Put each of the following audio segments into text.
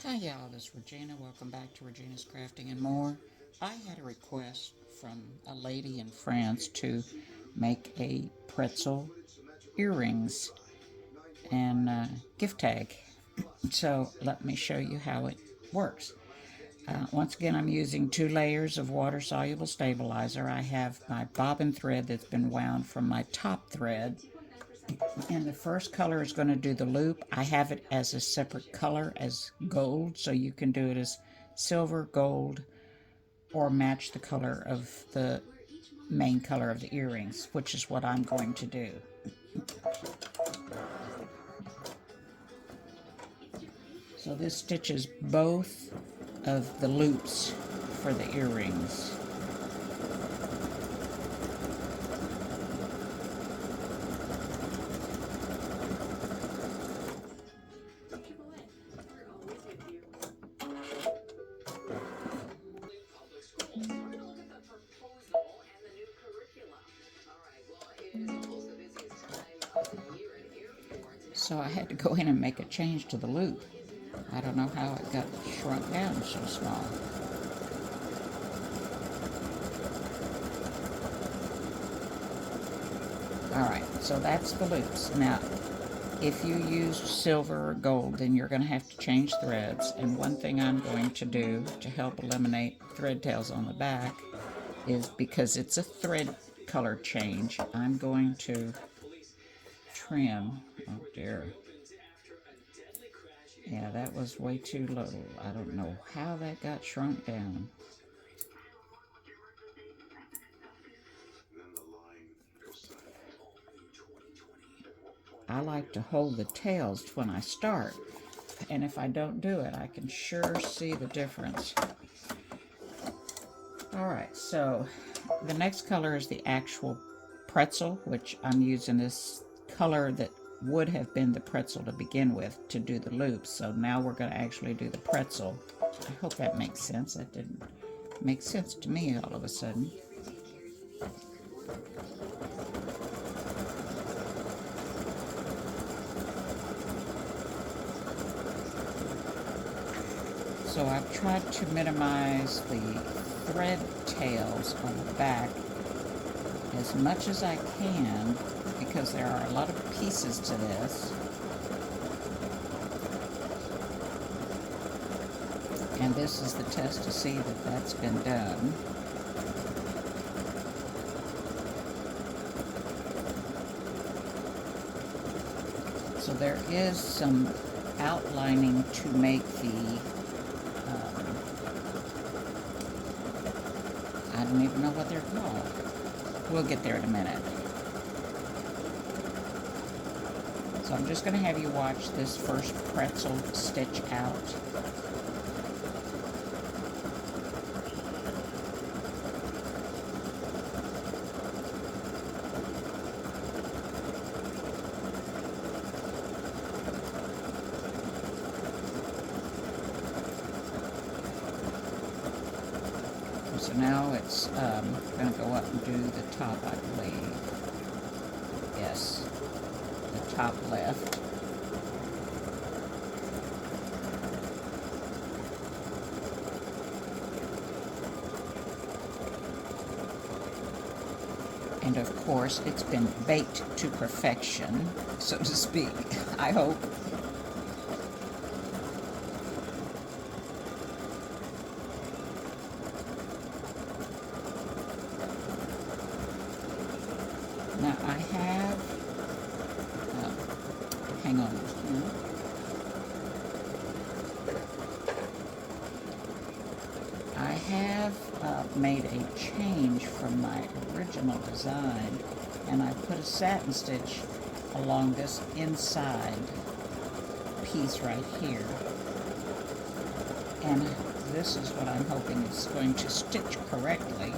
Hi y'all, this is Regina. Welcome back to Regina's Crafting and More. I had a request from a lady in France to make a pretzel earrings and gift tag. So let me show you how it works. Once again, I'm using 2 layers of Water Soluble Stabilizer. I have my bobbin thread that's been wound from my top thread. And the first color is going to do the loop. I have it as a separate color as gold, so you can do it as silver, gold, or match the color of the main color of the earrings, which is what I'm going to do. So this stitches both of the loops for the earrings. So I had to go in and make a change to the loop. I don't know how it got shrunk down so small. Alright, so that's the loops. Now, if you use silver or gold, then you're going to have to change threads. And one thing I'm going to do to help eliminate thread tails on the back is, because it's a thread color change, I'm going to trim. Oh dear. Yeah, that was way too little. I don't know how that got shrunk down. I like to hold the tails when I start, and if I don't do it, I can sure see the difference. Alright, so the next color is the actual pretzel, which I'm using this color that would have been the pretzel to begin with to do the loops. So now we're going to actually do the pretzel. I hope that makes sense. That didn't make sense to me all of a sudden. So I've tried to minimize the thread tails on the back as much as I can, because there are a lot of pieces to this. And this is the test to see that that's been done. So there is some outlining to make the, I don't even know what they're called. We'll get there in a minute. So I'm just going to have you watch this first pretzel stitch out. So now it's going to go up and do the top, I believe. Yes, the top left. And of course, it's been baked to perfection, so to speak, I hope. Now I have, hang on just a minute. I have made a change from my original design, and I put a satin stitch along this inside piece right here. And this is what I'm hoping is going to stitch correctly.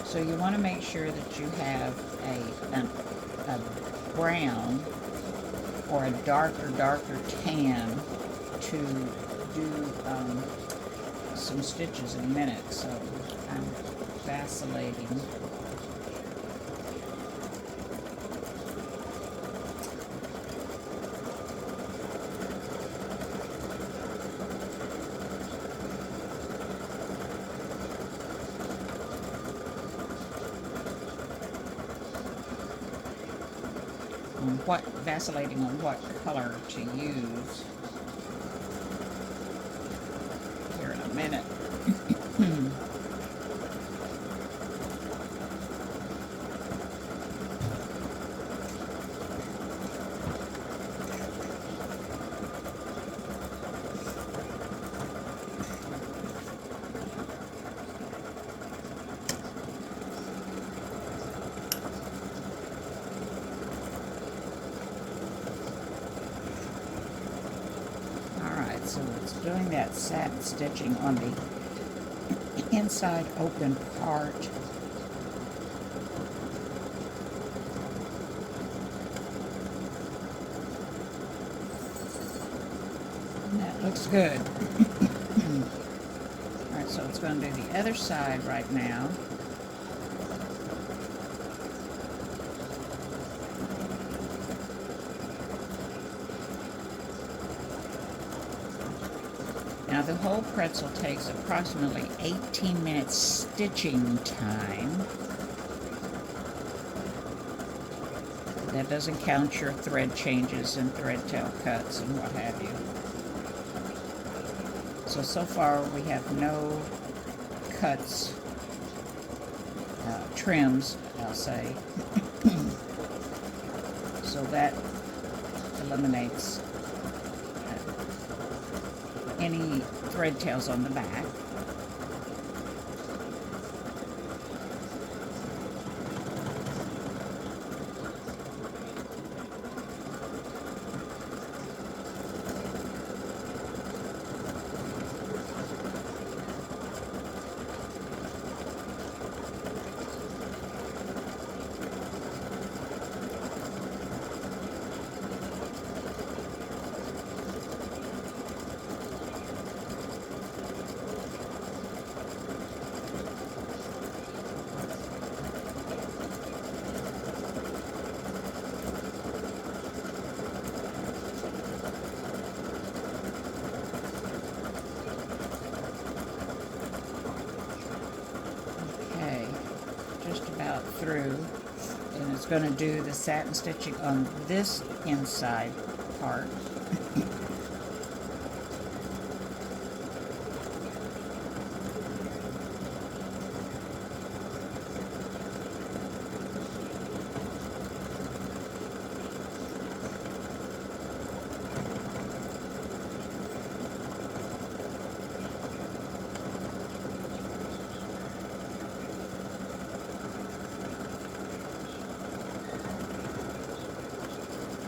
So you want to make sure that you have a brown or a darker tan to do some stitches in a minute, so I'm vacillating. Vacillating on what color to use here in a minute. So it's doing that satin stitching on the inside open part. And that looks good. Alright, so it's going to do the other side right now. Now the whole pretzel takes approximately 18 minutes stitching time. That doesn't count your thread changes and thread tail cuts and what have you. So far we have no cuts, trims, I'll say. So that eliminates any thread tails on the back. Just about through, and it's going to do the satin stitching on this inside part.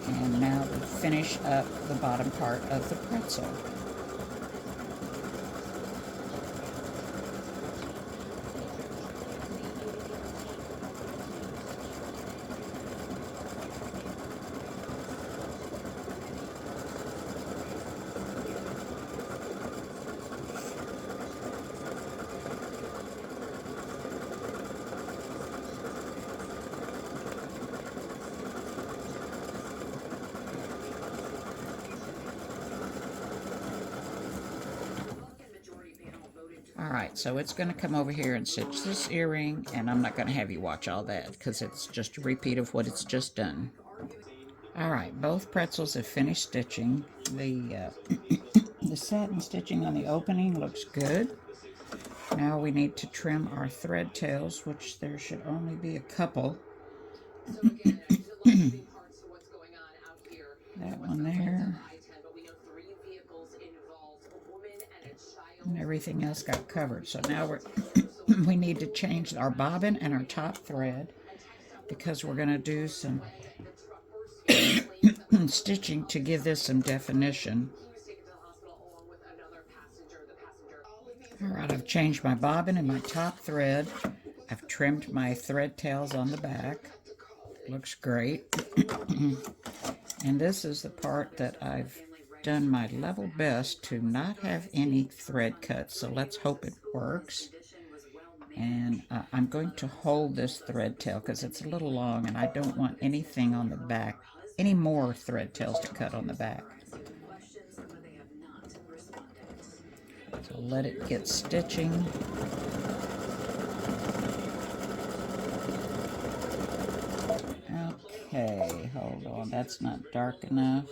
And now we finish up the bottom part of the pretzel. Alright, so it's going to come over here and stitch this earring, and I'm not going to have you watch all that because it's just a repeat of what it's just done. Alright, both pretzels have finished stitching. The satin stitching on the opening looks good. Now we need to trim our thread tails, which there should only be a couple. That one there. And everything else got covered. So now we need to change our bobbin and our top thread because we're going to do some stitching to give this some definition. Alright, I've changed my bobbin and my top thread. I've trimmed my thread tails on the back. Looks great. And this is the part that I've done my level best to not have any thread cuts, so let's hope it works. And I'm going to hold this thread tail because it's a little long and I don't want anything on the back, any more thread tails to cut on the back. So let it get stitching. Okay, hold on, that's not dark enough,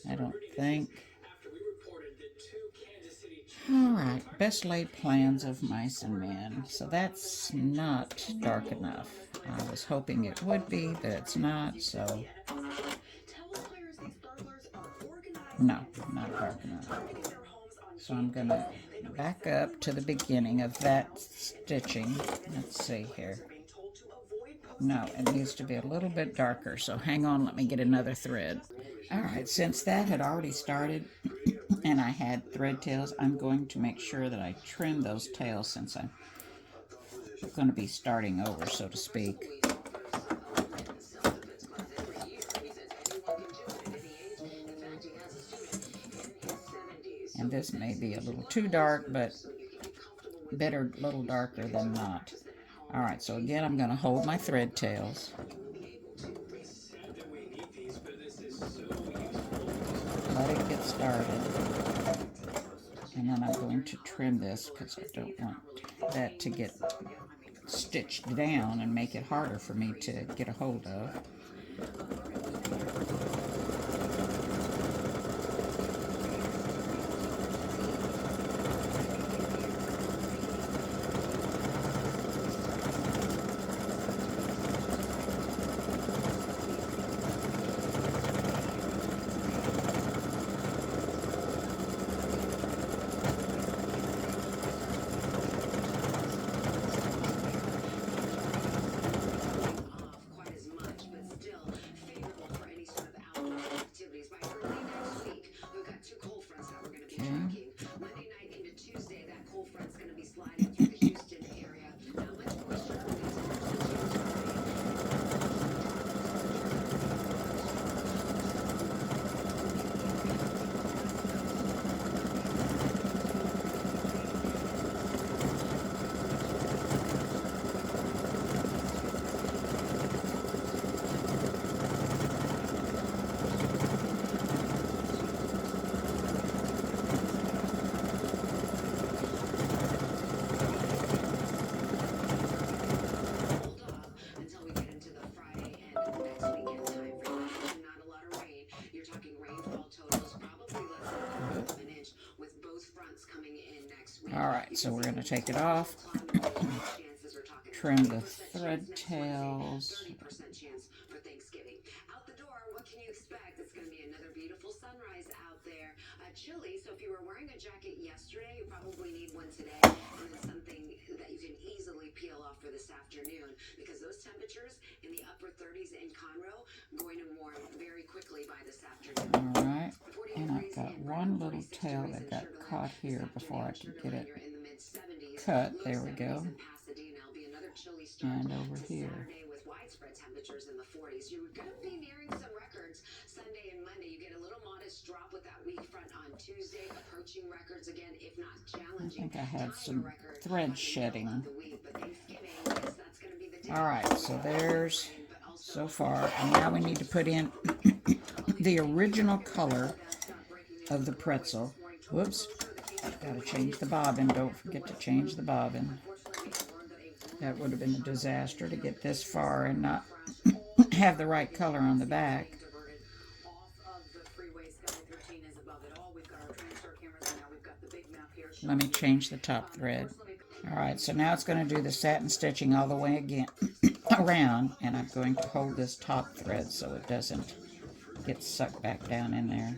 I don't think. Alright, best laid plans of mice and men. So that's not dark enough. I was hoping it would be, but it's not, so... No, not dark enough. So I'm going to back up to the beginning of that stitching. Let's see here. No, it needs to be a little bit darker, so hang on, let me get another thread. Alright, since that had already started and I had thread tails, I'm going to make sure that I trim those tails since I'm going to be starting over, so to speak. And this may be a little too dark, but better a little darker than not. Alright, so again I'm going to hold my thread tails. Let it get started. And then I'm going to trim this because I don't want that to get stitched down and make it harder for me to get a hold of. Alright, so we're going to take it off, trim the thread tails. Chilly, so if you were wearing a jacket yesterday, you probably need one today, and then something that you can easily peel off for this afternoon, because those temperatures in the upper 30s in Conroe going to warm very quickly by this afternoon. Alright, and I've got one little tail that got caught here before I could get it cut. There we go. And over here. With widespread temperatures in the 40s, you're going to be nearing some records Sunday and Monday. You get a little modest drop with that weak front on Tuesday, approaching records again, if not challenging. I think I had some thread shedding. Alright, so there's so far. And now we need to put in the original color of the pretzel. Whoops. Got to change the bobbin. Don't forget to change the bobbin. That would have been a disaster to get this far and not have the right color on the back. Let me change the top thread. Alright, so now it's going to do the satin stitching all the way again around, and I'm going to hold this top thread so it doesn't get sucked back down in there.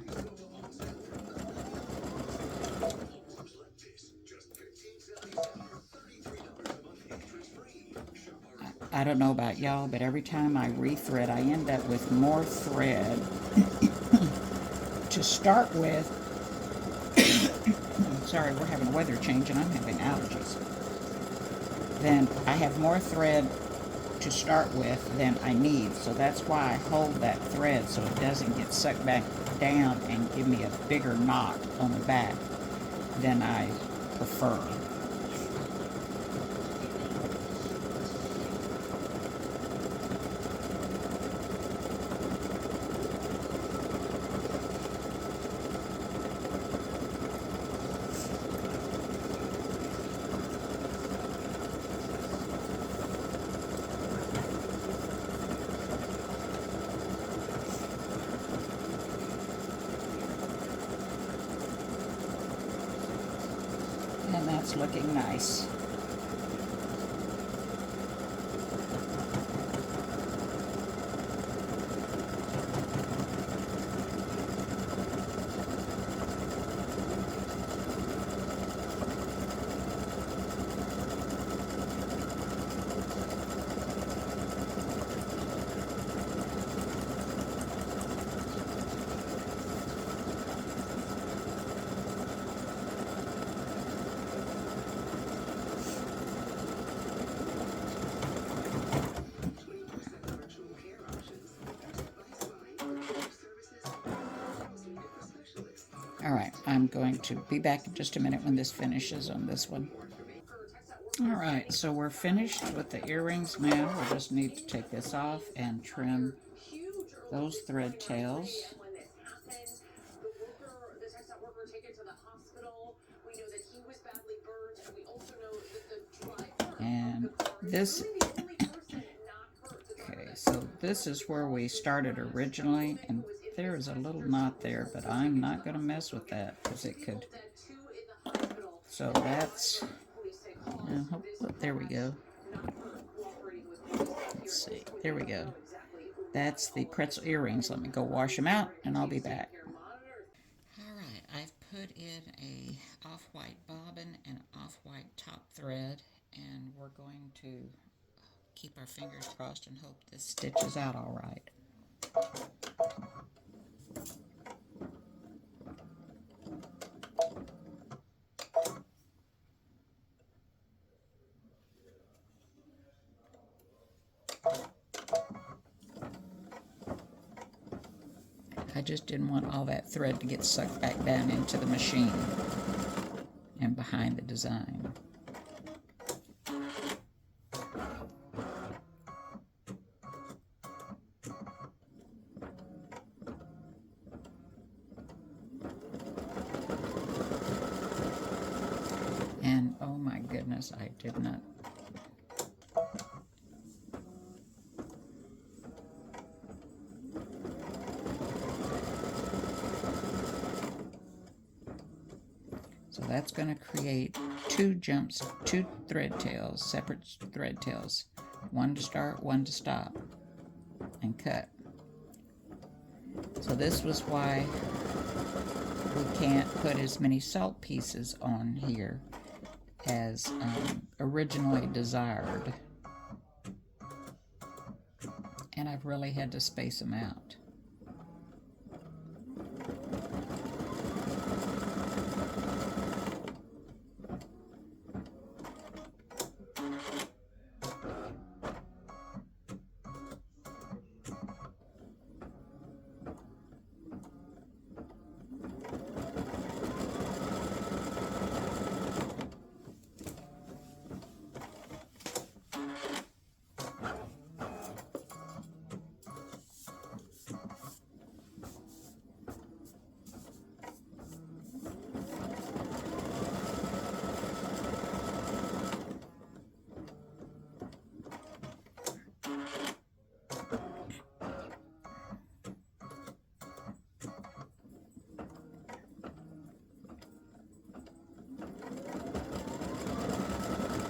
I don't know about y'all, but every time I rethread, I end up with more thread to start with. Sorry, we're having a weather change and I'm having allergies. Then I have more thread to start with than I need, so that's why I hold that thread so it doesn't get sucked back down and give me a bigger knot on the back than I prefer. And that's looking nice. Alright, I'm going to be back in just a minute when this finishes on this one. Alright, so we're finished with the earrings now. We just need to take this off and trim those thread tails. And this, okay, so this is where we started originally, and there is a little knot there, but I'm not going to mess with that because it could. So that's, there we go. Let's see, there we go. That's the pretzel earrings. Let me go wash them out and I'll be back. Alright, I've put in a off-white bobbin and off-white top thread, and we're going to keep our fingers crossed and hope this stitches out all right. I just didn't want all that thread to get sucked back down into the machine and behind the design. And oh my goodness, I did not. So that's going to create two thread tails, separate thread tails. One to start, one to stop, and cut. So this was why we can't put as many salt pieces on here as originally desired. And I've really had to space them out.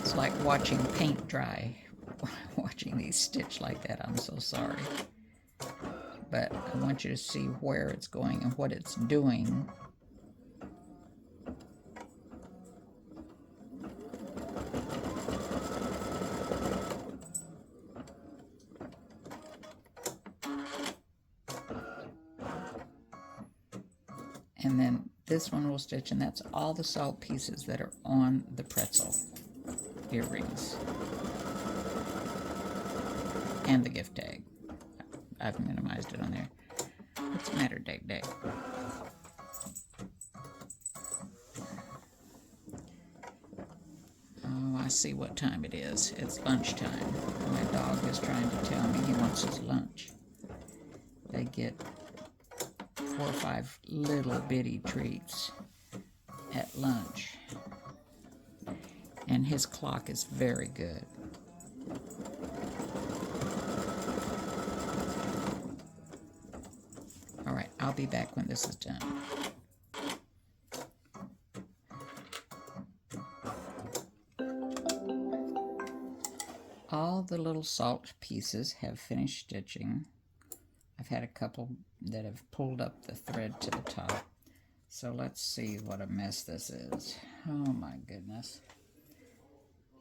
It's like watching paint dry, watching these stitch like that. I'm so sorry. But I want you to see where it's going and what it's doing. And then this one will stitch, and that's all the salt pieces that are on the pretzel earrings and the gift tag. I've minimized it on there. What's the matter, Dag Dag? Oh, I see what time it is. It's lunchtime. My dog is trying to tell me he wants his lunch. They get 4 or 5 little bitty treats at lunch. And his clock is very good. All right, I'll be back when this is done. All the little salt pieces have finished stitching. I've had a couple that have pulled up the thread to the top. So let's see what a mess this is. Oh my goodness.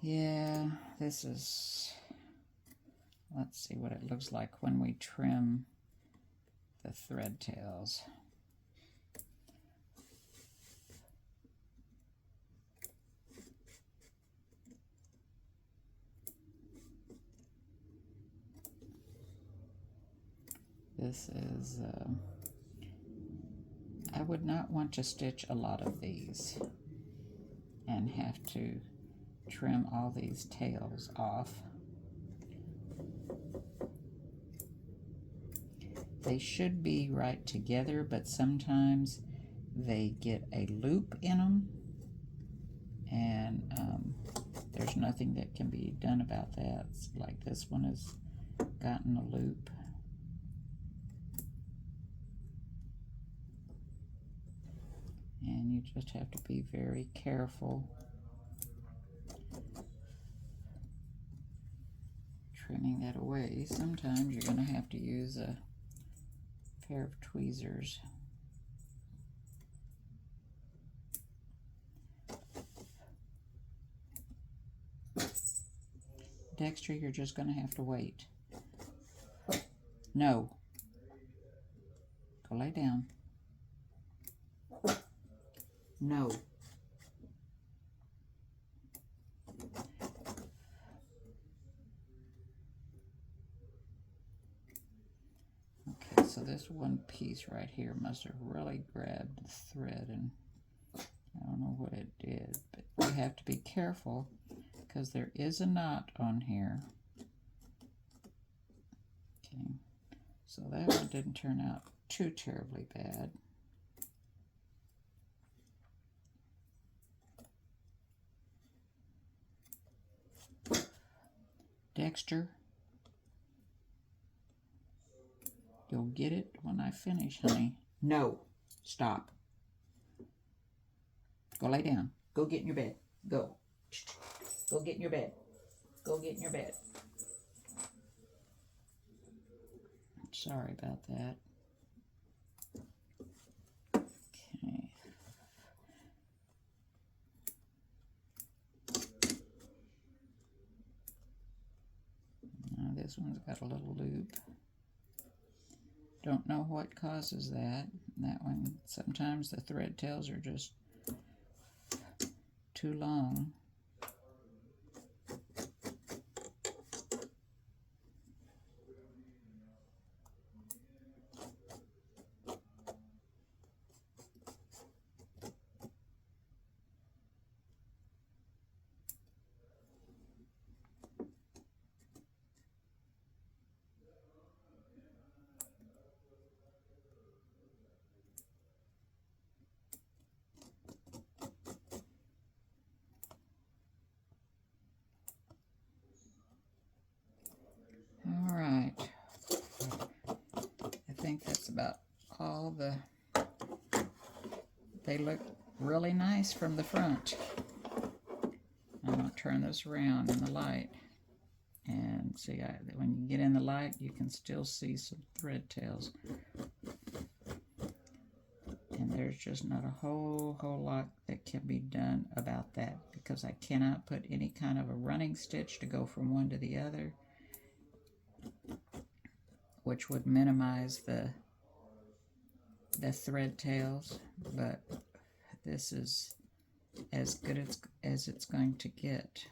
Yeah, this is... Let's see what it looks like when we trim the thread tails. This is, I would not want to stitch a lot of these and have to trim all these tails off. They should be right together, but sometimes they get a loop in them, and there's nothing that can be done about that. It's like this one has gotten a loop. And you just have to be very careful trimming that away. Sometimes you're going to have to use a pair of tweezers. Dexter, you're just going to have to wait. No. Go lay down. No. Okay, so this one piece right here must have really grabbed the thread, and I don't know what it did, but you have to be careful because there is a knot on here. Okay, so that one didn't turn out too terribly bad. Dexter, you'll get it when I finish, honey. No, stop. Go lay down. Go get in your bed. Go. Go get in your bed. Go get in your bed. Sorry about that. Okay. Now this one's got a little loop. Don't know what causes that. That one, sometimes the thread tails are just too long. All right. I think that's about all the... They look really nice from the front. I'm going to turn this around in the light. And see, when you get in the light, you can still see some thread tails. And there's just not a whole lot that can be done about that, because I cannot put any kind of a running stitch to go from one to the other, which would minimize the thread tails. But this is as good as it's going to get.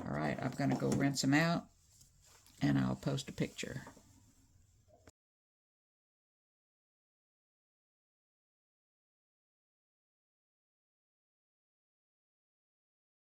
All right, I'm going to go rinse them out and I'll post a picture.